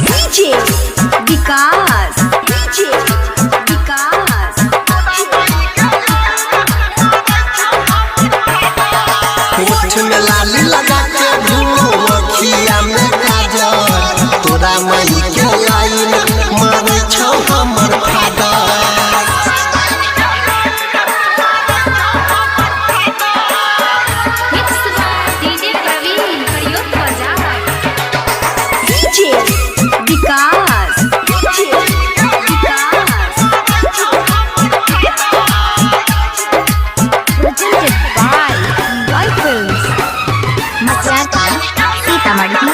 DJ Vikas DJ विकास होठ में लाली लगा के घूमो अखिया में काजल तोरा मई के लाइन मारे छौ हमर father DJ Vikas DJ Vikas presented by White Films मसियाता सीतामढ़ी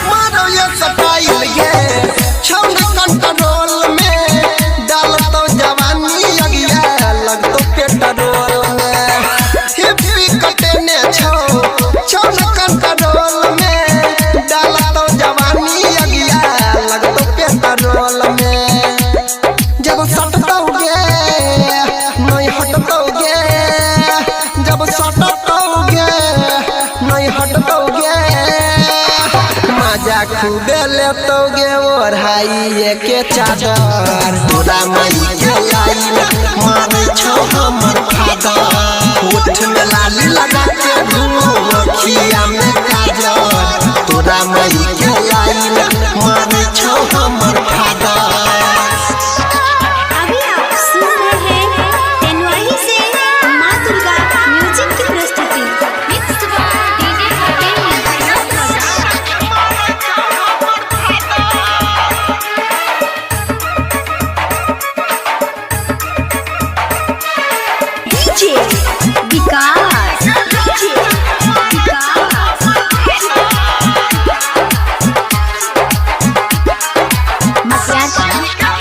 मारो ये स्टाइल ये छौन कंट्रोल में डाल तो जवानी अगिया लग तो पेट्रोल में हिप्पी कटने छौ छौन कंट्रोल में डाल तो जवानी अगिया लग तो पेट्रोल में जब सटतोगे नहीं हटतोगे जब सटतोगे नहीं हटतोगे मजा खूबे लेतोगे ओढ़ाई के चादर तोरा मई के लाइन मारे छौ हमर फादर होठ में लाली लगा के घूमो अखिया में काजल तोरा मई के लाइन मारे छौ हमर फादर अभी आप सुन रहे हैं तेनवाही से माँ दुर्गा म्यूजिक की प्रस्तुति Mixed by DJ DJ Vikas DJ विकास मसियाता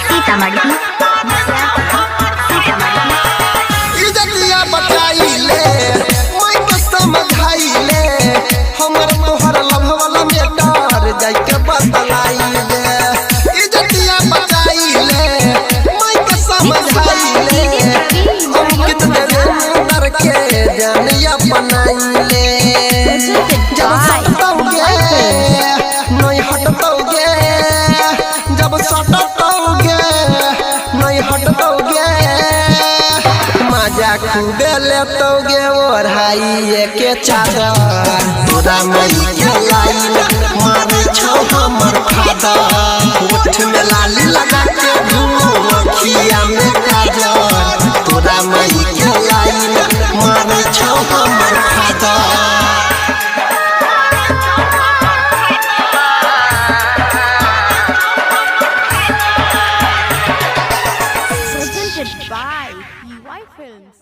सीतामढ़ी इज्जतिया बचाई ले मैं तो समझाई ले हमर तोहर लव वाला में डर जाई के बतलाई ले इज्जतिया बचाई ले मैं तो समझाई ले अंकित देवेंद्र के जानिया बनाई ले जब सटतोगे नहीं हटतोगे जब सटतोगे नहीं हटतोगे मजा खूबे लेतोगे ओढ़ाई के चादर तोरा मई के लाइन मारे छौ हमर फादर होठ में लाली लगा के घूमो अखिया में काजल तोरा मई के लाइन मारे छौ हमर father presented by White Films